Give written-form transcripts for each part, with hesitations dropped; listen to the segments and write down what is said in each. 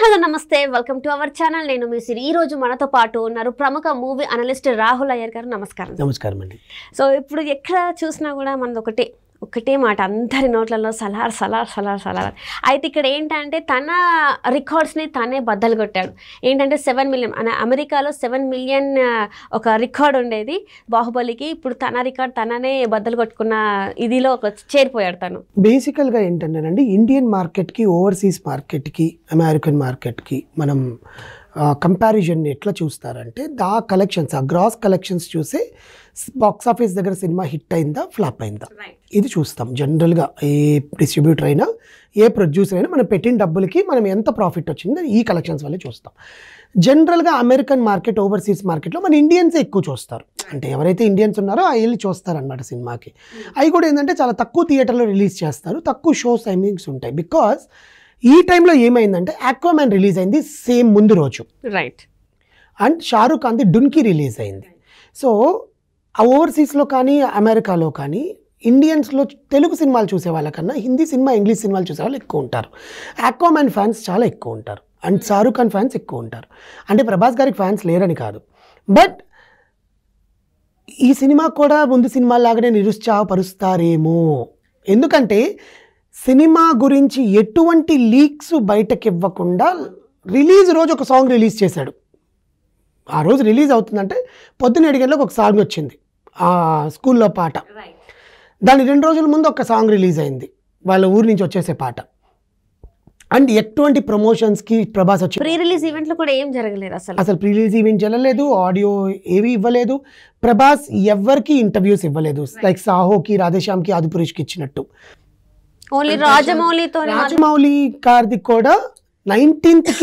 Hello నమస్తే welcome to our channel నేను మీ సిరి ఈ రోజు మనతో పాటు ఉన్నారు ప్రముఖ మూవీ అనలిస్ట్ రాహుల్ అయ్యర్ గారు నమస్కారం అండి సో ఇప్పుడు ఎక్కడ చూసినా కూడా మనది ఒకటే మాట అందరి నోట్లలో సలార్ సలార్ సలార్ సలార్ అయితే ఇక్కడ ఏంటంటే తన రికార్డ్స్ని తనే బద్దలు కొట్టాడు ఏంటంటే 7 మిలియన్ అమెరికాలో 7 మిలియన్ ఒక రికార్డ్ ఉండేది బాహుబలికి ఇప్పుడు తన రికార్డ్ తననే బద్దలు కొట్టుకున్న ఇదిలో ఒక చేరిపోయాడు తను బేసికల్గా ఏంటంటేనండి ఇండియన్ మార్కెట్కి ఓవర్సీస్ మార్కెట్కి అమెరికన్ మార్కెట్కి మనం కంపారిజన్ ఎట్లా చూస్తారంటే కలెక్షన్స్ గ్రాస్ కలెక్షన్స్ చూసే బాక్స్ ఆఫీస్ దగ్గర సినిమా హిట్ అయిందా ఫ్లాప్ అయిందా ఇది చూస్తాం జనరల్గా ఏ డిస్ట్రిబ్యూటర్ అయినా ఏ ప్రొడ్యూసర్ అయినా మనం పెట్టిన డబ్బులకి మనం ఎంత ప్రాఫిట్ వచ్చిందో ఈ కలెక్షన్స్ వల్లే చూస్తాం జనరల్గా అమెరికన్ మార్కెట్ ఓవర్సీస్ మార్కెట్లో మన ఇండియన్సే ఎక్కువ చూస్తారు అంటే ఎవరైతే ఇండియన్స్ ఉన్నారో ఆ వెళ్ళి చూస్తారనమాట సినిమాకి అవి కూడా ఏంటంటే చాలా తక్కువ థియేటర్లో రిలీజ్ చేస్తారు తక్కువ షోస్ టైమింగ్స్ ఉంటాయి బికాస్ ఈ టైంలో ఏమైందంటే ఆక్వామ్యాన్ రిలీజ్ అయింది సేమ్ ముందు రోజు రైట్ అండ్ షారూక్ ఖాన్ది డున్కీ రిలీజ్ అయింది సో ఆ ఓవర్సీస్లో కానీ అమెరికాలో కానీ ఇండియన్స్లో తెలుగు సినిమాలు చూసే వాళ్ళకన్నా హిందీ సినిమా ఇంగ్లీష్ సినిమాలు చూసే వాళ్ళు ఎక్కువ ఉంటారు ఆక్వామ్యాన్ ఫ్యాన్స్ చాలా ఎక్కువ ఉంటారు అండ్ షారూక్ ఖాన్ ఫ్యాన్స్ ఎక్కువ ఉంటారు అంటే ప్రభాస్ గారికి ఫ్యాన్స్ లేరని కాదు బట్ ఈ సినిమా కూడా ముందు సినిమాలాగానే నిరుత్సాహపరుస్తారేమో ఎందుకంటే సినిమా గురించి ఎటువంటి లీక్స్ బయటకి ఇవ్వకుండా రిలీజ్ రోజు ఒక సాంగ్ రిలీజ్ చేశాడు ఆ రోజు రిలీజ్ అవుతుందంటే పొద్దున్న 7 గంటలకు ఒక సాంగ్ వచ్చింది ఆ స్కూల్లో పాట దాని 2 రోజుల ముందు ఒక సాంగ్ రిలీజ్ అయింది వాళ్ళ ఊరి నుంచి వచ్చేసే పాట అండ్ ఎటువంటి ప్రమోషన్స్కి ప్రభాస్ వచ్చి ప్రీ రిలీజ్ ఈవెంట్లో కూడా ఏం జరగలేదు అసలు ప్రీ రిలీజ్ ఈవెంట్ జరగలేదు ఆడియో ఏవి ఇవ్వలేదు ప్రభాస్ ఎవరికి ఇంటర్వ్యూస్ ఇవ్వలేదు లైక్ సాహోకి రాధేశ్యామ్కి ఆదిపురుష్కి ఇచ్చినట్టు ఓన్లీ రాజమౌళి గారిది కూడా 19th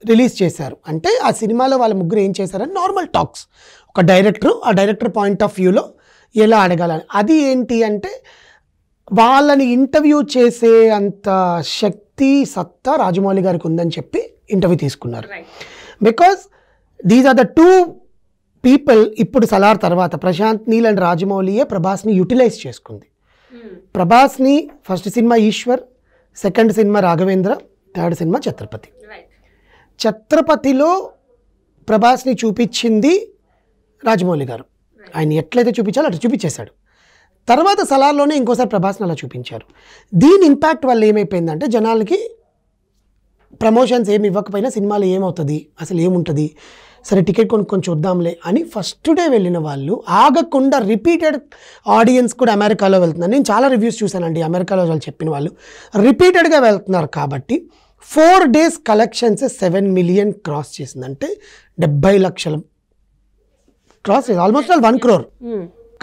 రిలీజ్ చేశారు అంటే ఆ సినిమాలో వాళ్ళ ముగ్గురు ఏం చేశారని నార్మల్ టాక్స్ ఒక డైరెక్టర్ పాయింట్ ఆఫ్ వ్యూలో ఎలా అడగాలని అది ఏంటి అంటే వాళ్ళని ఇంటర్వ్యూ చేసే అంత శక్తి సత్తా రాజమౌళి గారికి ఉందని చెప్పి ఇంటర్వ్యూ తీసుకున్నారు because these are the 2 people ఇప్పుడు సలార్ తర్వాత ప్రశాంత్ నీల్ అండ్ రాజమౌళియే ప్రభాస్ని యూటిలైజ్ చేసుకుంది ప్రభాస్ని first cinema Eeswar second cinema Raghavendra third cinema ఛత్రపతిలో ప్రభాస్ని చూపించింది రాజమౌళి గారు ఆయన ఎట్లయితే చూపించాలో అట్లా చూపించేశాడు తర్వాత సలార్లోనే ఇంకోసారి ప్రభాస్ని అలా చూపించారు దీని ఇంపాక్ట్ వల్ల ఏమైపోయిందంటే జనాలకి ప్రమోషన్స్ ఏమి ఇవ్వకపోయినా సినిమాలో ఏమవుతుంది అసలు ఏముంటుంది సరే టికెట్ కొనుక్కొని చూద్దాంలే అని ఫస్ట్ డే వెళ్ళిన వాళ్ళు ఆగకుండా రిపీటెడ్ ఆడియన్స్ కూడా అమెరికాలో వెళ్తున్నారు నేను చాలా రివ్యూస్ చూశానండి అమెరికాలో వాళ్ళు చెప్పిన వాళ్ళు రిపీటెడ్గా వెళ్తున్నారు కాబట్టి 4 days కలెక్షన్స్ 7 మిలియన్ క్రాస్ చేసిందంటే 70 లక్షలు క్రాస్ చేసింది ఆల్మోస్ట్ 1 crore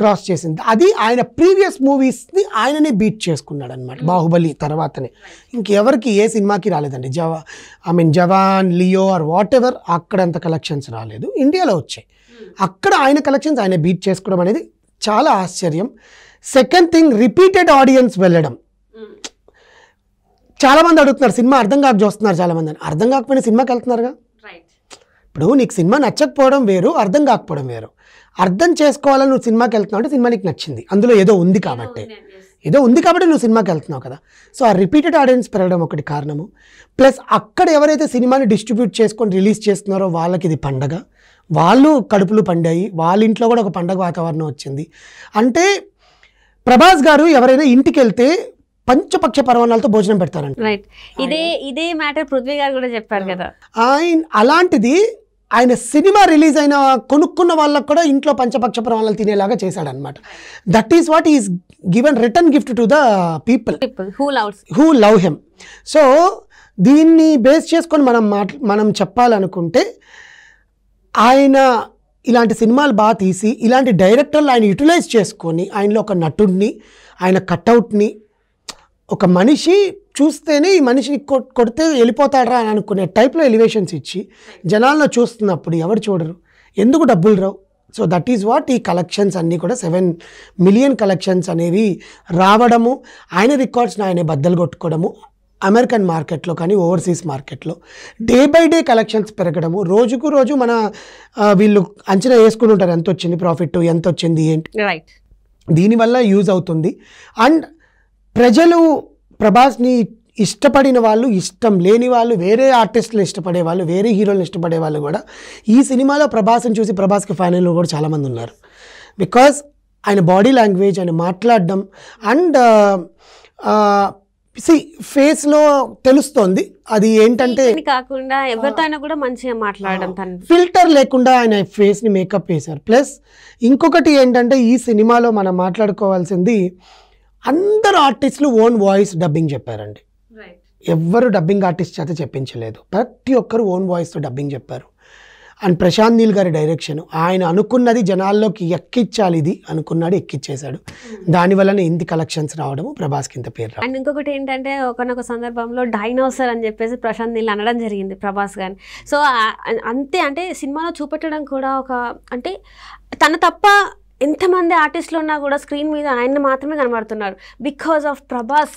క్రాస్ చేసింది అది ఆయన ప్రీవియస్ మూవీస్ని ఆయననే బీట్ చేసుకున్నాడు అనమాట బాహుబలి తర్వాతనే ఇంకెవరికి ఏ సినిమాకి రాలేదండి జవాన్ లియో ఆర్ వాట్ ఎవర్ అక్కడంత కలెక్షన్స్ రాలేదు ఇండియాలో వచ్చాయి అక్కడ ఆయన కలెక్షన్స్ ఆయన బీట్ చేసుకోవడం అనేది చాలా ఆశ్చర్యం సెకండ్ థింగ్ రిపీటెడ్ ఆడియన్స్ వెళ్ళడం చాలామంది అడుగుతున్నారు సినిమా అర్థం కాక చూస్తున్నారు చాలామంది అర్థం కాకపోయినా సినిమాకి వెళ్తున్నారుగా ఇప్పుడు నీకు సినిమా నచ్చకపోవడం వేరు అర్థం కాకపోవడం వేరు అర్థం చేసుకోవాలని నువ్వు సినిమాకి వెళ్తున్నావు అంటే సినిమా నీకు నచ్చింది అందులో ఏదో ఉంది కాబట్టి నువ్వు సినిమాకి వెళ్తున్నావు కదా సో ఆ రిపీటెడ్ ఆడియన్స్ పెరగడం ఒకటి కారణము ప్లస్ అక్కడ ఎవరైతే సినిమాని డిస్ట్రిబ్యూట్ చేసుకొని రిలీజ్ చేస్తున్నారో వాళ్ళకి ఇది పండగ వాళ్ళు కడుపులు పండాయి వాళ్ళ ఇంట్లో కూడా ఒక పండగ వాతావరణం వచ్చింది అంటే ప్రభాస్ గారు ఎవరైనా ఇంటికి వెళ్తే పంచపక్ష పర్వణాలతో భోజనం పెడతారంట రైట్ ఇదే మ్యాటర్ పృథ్వీ గారు కూడా చెప్పారు కదా అలాంటిది ఆయన సినిమా రిలీజ్ అయిన కొనుక్కున్న వాళ్ళకు కూడా ఇంట్లో పంచపక్ష పర్వణాలు తినేలాగా చేశాడనమాట that is what is given return gift to the people who love him so దీన్ని బేస్ చేసుకొని మనం చెప్పాలనుకుంటే ఆయన ఇలాంటి సినిమాలు బాగా తీసి ఇలాంటి డైరెక్టర్లు ఆయన యూటిలైజ్ చేసుకొని ఆయనలో ఒక నటుడిని ఆయన కట్అవుట్ని ఒక మనిషి చూస్తేనే ఈ మనిషిని కొడితే వెళ్ళిపోతాడరా అని అనుకునే టైప్లో ఎలివేషన్స్ ఇచ్చి జనాల్లో చూస్తున్నప్పుడు ఎవరు చూడరు ఎందుకు డబ్బులు రావు సో దట్ ఈజ్ వాట్ ఈ కలెక్షన్స్ అన్నీ కూడా 7 మిలియన్ కలెక్షన్స్ అనేవి రావడము ఆయన రికార్డ్స్ని ఆయన బద్దలు కొట్టుకోవడము అమెరికన్ మార్కెట్లో కానీ ఓవర్సీస్ మార్కెట్లో డే బై డే కలెక్షన్స్ పెరగడము రోజుకు రోజు మన వీళ్ళు అంచనా వేసుకుని ఉంటారు ఎంత వచ్చింది ప్రాఫిట్ ఎంత వచ్చింది ఏంటి దీనివల్ల యూజ్ అవుతుంది అండ్ ప్రజలు ప్రభాస్ని ఇష్టపడిన వాళ్ళు, ఇష్టం లేని వాళ్ళు, వేరే ఆర్టిస్టులు ఇష్టపడే వాళ్ళు, వేరే హీరోలను ఇష్టపడే వాళ్ళు కూడా ఈ సినిమాలో ప్రభాస్ని చూసి ప్రభాస్కి ఫ్యాన్లు కూడా చాలామంది ఉన్నారు. బికాజ్ ఆయన బాడీ లాంగ్వేజ్, ఆయన మాట్లాడడం అండ్ ఫేస్లో తెలుస్తోంది. అది ఏంటంటే కాకుండా ఎవరితో అయినా కూడా మంచిగా మాట్లాడడం, ఫిల్టర్ లేకుండా ఆయన ఫేస్ని మేకప్ వేశారు. ప్లస్ ఇంకొకటి ఏంటంటే ఈ సినిమాలో మనం మాట్లాడుకోవాల్సింది, అందరు ఆర్టిస్టులు ఓన్ వాయిస్ డబ్బింగ్ చెప్పారండి. ఎవ్వరు డబ్బింగ్ ఆర్టిస్ట్ చేత చెప్పించలేదు, ప్రతి ఒక్కరు ఓన్ వాయిస్తో డబ్బింగ్ చెప్పారు. అండ్ ప్రశాంత్ నీల్ గారి డైరెక్షన్, ఆయన అనుకున్నది జనాల్లోకి ఎక్కించాలి, ఇది అనుకున్నాడు, ఎక్కిచ్చేశాడు. దానివల్లనే ఇంత కలెక్షన్స్ రావడము, ప్రభాస్కి ఇంత పేరు రావడం. అండ్ ఇంకొకటి ఏంటంటే ఒకనొక సందర్భంలో డైనోసర్ అని చెప్పేసి ప్రశాంత్ నీల్ అనడం జరిగింది ప్రభాస్ గారిని. సో అంతే, అంటే సినిమాలో చూపెట్టడం కూడా ఒక, అంటే తన తప్ప ఎంతమంది ఆర్టిస్టులు ఉన్నా కూడా స్క్రీన్ మీద ఆయన మాత్రమే కనబడుతున్నారు. బికాజ్ ఆఫ్ ప్రభాస్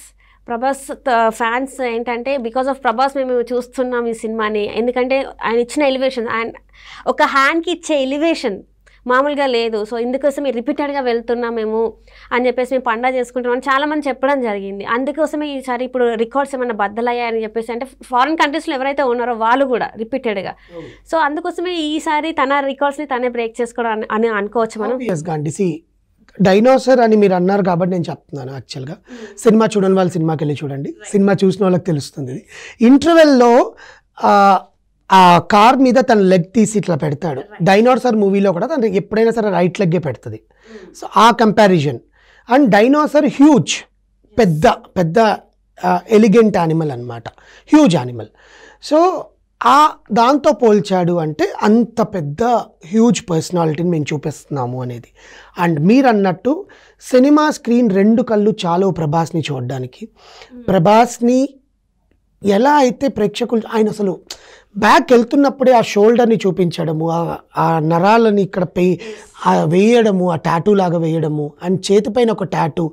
ఫ్యాన్స్ ఏంటంటే బికాజ్ ఆఫ్ ప్రభాస్ మేము చూస్తున్నాం ఈ సినిమాని. ఎందుకంటే ఆయన ఇచ్చిన ఎలివేషన్, ఆయన ఒక హ్యాండ్కి ఇచ్చే ఎలివేషన్ మామూలుగా లేదు. సో ఇందుకోసమే రిపీటెడ్గా వెళ్తున్నాం మేము అని చెప్పేసి, మేము పండగ చేసుకుంటున్నాం చాలామంది చెప్పడం జరిగింది. అందుకోసమే ఈసారి ఇప్పుడు రికార్డ్స్ ఏమైనా బద్దలయ్యాయని చెప్పేసి, అంటే ఫారిన్ కంట్రీస్లో ఎవరైతే ఉన్నారో వాళ్ళు కూడా రిపీటెడ్గా. సో అందుకోసమే ఈసారి తన రికార్డ్స్ని తనే బ్రేక్ చేసుకోవడం అని అనుకోవచ్చు మనం. డైనోసర్ అని మీరు అన్నారు కాబట్టి నేను చెప్తున్నాను. యాక్చువల్గా సినిమా చూడని వాళ్ళు సినిమాకి వెళ్ళి చూడండి, సినిమా చూసిన వాళ్ళకి తెలుస్తుంది. ఇంటర్వెల్లో ఆ కార్ మీద తన లెగ్ తీసి ఇట్లా పెడతాడు. డైనోసర్ మూవీలో కూడా తను ఎప్పుడైనా సరే రైట్ లెగ్గే పెడుతుంది. సో ఆ కంపారిజన్. అండ్ డైనోసర్ హ్యూజ్, పెద్ద పెద్ద ఎలిగెంట్ యానిమల్ అనమాట, హ్యూజ్ యానిమల్. సో దాంతో పోల్చాడు అంటే అంత పెద్ద హ్యూజ్ పర్సనాలిటీని మేము చూపిస్తున్నాము అనేది. అండ్ మీరు అన్నట్టు సినిమా స్క్రీన్ 2 కళ్ళు చాలు ప్రభాస్ని చూడడానికి. ప్రభాస్ని ఎలా అయితే ప్రేక్షకులు, ఆయన అసలు బ్యాక్ వెళ్తున్నప్పుడే ఆ షోల్డర్ని చూపించడము, ఆ నరాలని ఇక్కడ వేయడము, ఆ టాటూ లాగా వేయడము, అండ్ చేతిపైన ఒక tattoo,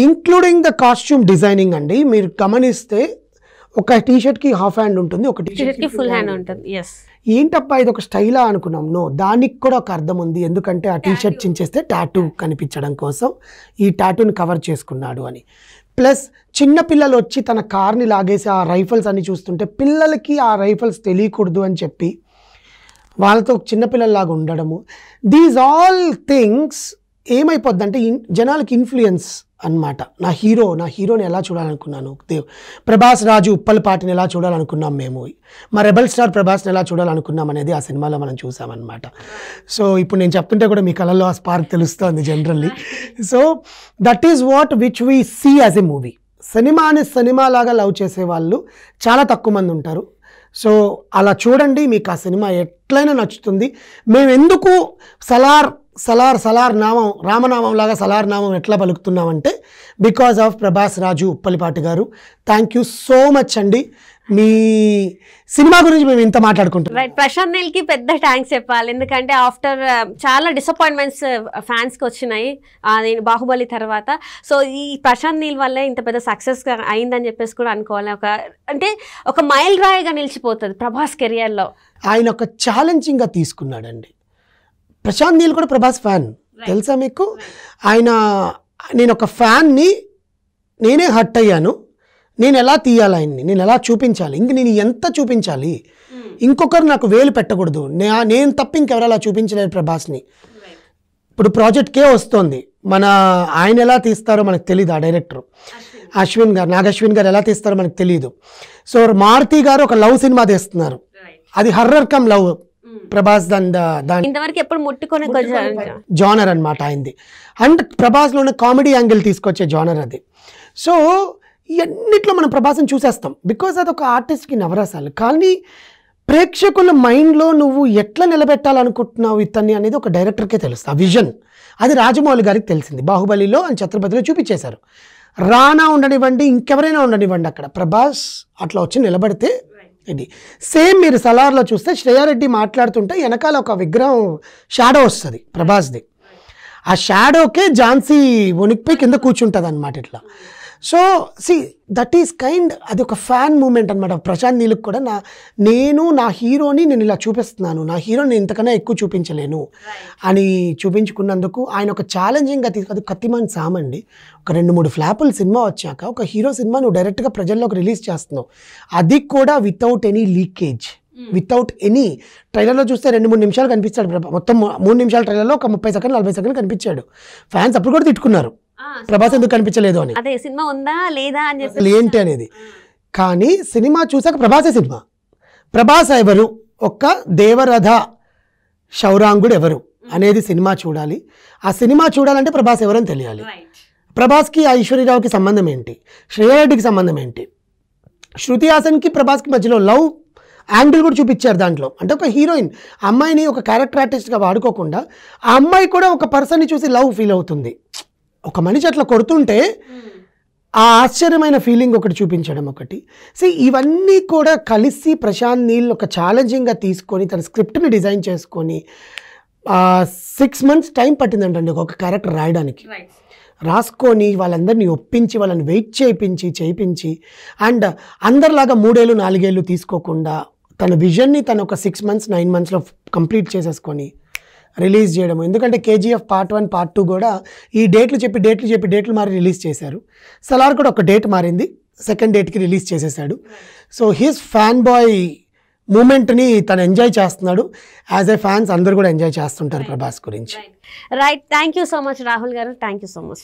including the costume designing అండి. మీరు గమనిస్తే ఒక టీషర్ట్కి హాఫ్ హ్యాండ్ ఉంటుంది, ఒక టీషర్ట్కి ఫుల్ హ్యాండ్ ఉంటుంది. ఏంటప్పా ఇది ఒక స్టైలా అనుకున్నాం. నో, దానికి కూడా ఒక అర్థం ఉంది. ఎందుకంటే ఆ టీషర్ట్ చించేస్తే టాటూ కనిపించడం కోసం ఈ టాటూని కవర్ చేసుకున్నాడు అని. ప్లస్ చిన్నపిల్లలు వచ్చి తన కార్ని లాగేసి ఆ రైఫల్స్ అన్ని చూస్తుంటే పిల్లలకి ఆ రైఫల్స్ తెలియకూడదు అని చెప్పి వాళ్ళతో చిన్నపిల్లల్లాగా ఉండడము. దీస్ ఆల్ థింగ్స్ ఏమైపోద్దంటే జనాలకి ఇన్ఫ్లుయెన్స్ అన్నమాట. నా హీరోని ఎలా చూడాలనుకున్నాను, ప్రభాస్ రాజు ఉప్పలపాటిని ఎలా చూడాలనుకున్నాం మేము, మా రెబల్ స్టార్ ప్రభాస్ని ఎలా చూడాలనుకున్నాం అనేది ఆ సినిమాలో మనం చూసామన్నమాట. సో ఇప్పుడు నేను చెప్తుంటే కూడా మీ కళలో ఆ స్పార్క్ తెలుస్తుంది generally. So that is what which we see as a movie. సినిమాలాగా లవ్ చేసే వాళ్ళు చాలా తక్కువ మంది ఉంటారు. సో అలా చూడండి, మీకు ఆ సినిమా ఎట్లయినా నచ్చుతుంది. మేము ఎందుకు సలార్ నామం, రామనామం లాగా సలార్ నామం ఎట్లా పలుకుతున్నామంటే బికాజ్ ఆఫ్ ప్రభాస్ రాజు ఉప్పలిపాటి గారు. థ్యాంక్ యూ సో మచ్ అండి. మీ సినిమా గురించి మేము ఇంత మాట్లాడుకుంటున్నాం. రైట్, ప్రశాంత్ నీల్కి పెద్ద థ్యాంక్స్ చెప్పాలి. ఎందుకంటే ఆఫ్టర్ చాలా డిసప్పాయింట్మెంట్స్ ఫ్యాన్స్కి వచ్చినాయి అది బాహుబలి తర్వాత. సో ఈ ప్రశాంత్ నీల్ వల్లే ఇంత పెద్ద సక్సెస్గా అయిందని చెప్పేసి కూడా అనుకోవాలి. ఒక మైల్ రాయిగా నిలిచిపోతుంది ప్రభాస్ కెరియర్లో. ఆయన ఒక ఛాలెంజింగ్గా తీసుకున్నాడండి. ప్రశాంత్ నీల్ కూడా ప్రభాస్ ఫ్యాన్, తెలుసా మీకు? నేను ఒక ఫ్యాన్ని, నేనే హర్ట్ అయ్యాను, నేను ఎలా తీయాలి ఆయన్ని, నేను ఎలా చూపించాలి, నేను ఎంత చూపించాలి, ఇంకొకరు నాకు వేలు పెట్టకూడదు, నేను తప్ప ఇంకెవరు అలా చూపించలేరు ప్రభాస్ని. ఇప్పుడు ప్రాజెక్ట్ కే వస్తుంది, ఆయన ఎలా తీస్తారో మనకు తెలియదు. ఆ డైరెక్టర్ నాగశ్విన్ గారు ఎలా తీస్తారో మనకు తెలియదు. సో మారుతి గారు ఒక లవ్ సినిమా తీస్తున్నారు, అది హర్రర్ కమ్ లవ్. ప్రభాస్ ఇంతవరకు ఎప్పుడు ముట్టుకొని జానర్ అనమాట అయింది. అండ్ ప్రభాస్లో ఉన్న కామెడీ యాంగిల్ తీసుకొచ్చే జానర్ అది. సో ఇవన్నిట్లో మనం ప్రభాస్ని చూసేస్తాం బికాజ్ అది ఒక ఆర్టిస్ట్కి నవరసాలు. కానీ ప్రేక్షకుల మైండ్లో నువ్వు ఎట్లా నిలబెట్టాలనుకుంటున్నావు ఇతన్ని అనేది ఒక డైరెక్టర్కే తెలుస్తుంది. ఆ విజన్ అది రాజమౌళి గారికి తెలిసింది. బాహుబలిలో అండ్ ఛత్రపతిలో చూపించేశారు. రానా ఉండనివ్వండి, ఇంకెవరైనా ఉండనివ్వండి, అక్కడ ప్రభాస్ అట్లా వచ్చి నిలబడితే ఇది సేమ్. మీరు సలార్లో చూస్తే శ్రేయారెడ్డి మాట్లాడుతుంటే వెనకాల ఒక విగ్రహం షాడో వస్తుంది ప్రభాస్ది. ఆ షాడోకే ఝాన్సీ వణికిపోయి కింద కూర్చుంటుంది అనమాట ఇట్లా. So see that is kind అది ఒక ఫ్యాన్ మూమెంట్ అనమాట. ప్రశాంత్ నీల్కి కూడా నేను నా హీరోని నేను ఇలా చూపిస్తున్నాను, నా హీరోని ఇంతకన్నా ఎక్కువ చూపించలేను అని చూపించుకున్నందుకు ఆయన ఒక ఛాలెంజింగ్గా అది కత్తిమాన్ సామండి. ఒక 2-3 ఫ్లాపులు సినిమా వచ్చాక ఒక హీరో సినిమా నువ్వు డైరెక్ట్గా ప్రజల్లోకి రిలీజ్ చేస్తున్నావు, అది కూడా without any leakage, without any. ట్రైలర్లో చూస్తే 2-3 నిమిషాలు కనిపిస్తాడు, మొత్తం 3 నిమిషాల ట్రైలర్లో ఒక 30 సెకండ్లు 40 సెకండ్లు కనిపించాడు. ఫ్యాన్స్ అప్పుడు కూడా తిట్టుకున్నారు ప్రభాస్ ఎందుకు కనిపించలేదు అని, అదే సినిమా ఉందా లేదా అని చెప్పి ఏంటి అనేది. కానీ సినిమా చూసాక ప్రభాసే సినిమా. ప్రభాస్ ఎవరు, ఒక్క దేవరథ శౌరాంగుడు ఎవరు అనేది సినిమా చూడాలి. ఆ సినిమా చూడాలంటే ప్రభాస్ ఎవరని తెలియాలి. ప్రభాస్కి ఐశ్వర్యరావుకి సంబంధం ఏంటి, శ్రేయారెడ్డికి సంబంధం ఏంటి, శృతి హాసన్కి ప్రభాస్కి మధ్యలో లవ్ యాంగిల్ కూడా చూపించారు దాంట్లో. అంటే ఒక హీరోయిన్ అమ్మాయిని ఒక క్యారెక్టర్ ఆర్టిస్ట్గా వాడుకోకుండా ఆ అమ్మాయి కూడా ఒక పర్సన్ని చూసి లవ్ ఫీల్ అవుతుంది. ఒక మనిషి అట్లా కొడుతుంటే ఆ ఆశ్చర్యమైన ఫీలింగ్ ఒకటి చూపించడం ఒకటి. సో ఇవన్నీ కూడా కలిసి ప్రశాంత్ నీల్ ఒక ఛాలెంజింగ్గా తీసుకొని తన స్క్రిప్ట్ని డిజైన్ చేసుకొని 6 months టైం పట్టిందంటండి ఒక క్యారెక్టర్ రాయడానికి. రాసుకొని వాళ్ళందరినీ ఒప్పించి వాళ్ళని వెయిట్ చేయించి అండ్ అందరిలాగా 3 ఏళ్ళు 4 ఏళ్ళు తీసుకోకుండా తన విజన్ని తను ఒక 6 months 9 monthsలో కంప్లీట్ చేసేసుకొని రిలీజ్ చేయడం. ఎందుకంటే KGF Part 1 Part 2 కూడా ఈ డేట్లు మారి రిలీజ్ చేశారు. సలార్ కూడా ఒక డేట్ మారింది, 2nd డేట్కి రిలీజ్ చేసేసాడు. సో హిస్ ఫ్యాన్ బాయ్ మూమెంట్ని తను ఎంజాయ్ చేస్తున్నాడు. యాజ్ ఏ ఫ్యాన్స్ అందరూ కూడా ఎంజాయ్ చేస్తుంటారు ప్రభాస్ గురించి. Right, thank you so much Rahul గారు, థ్యాంక్ యూ సో మచ్.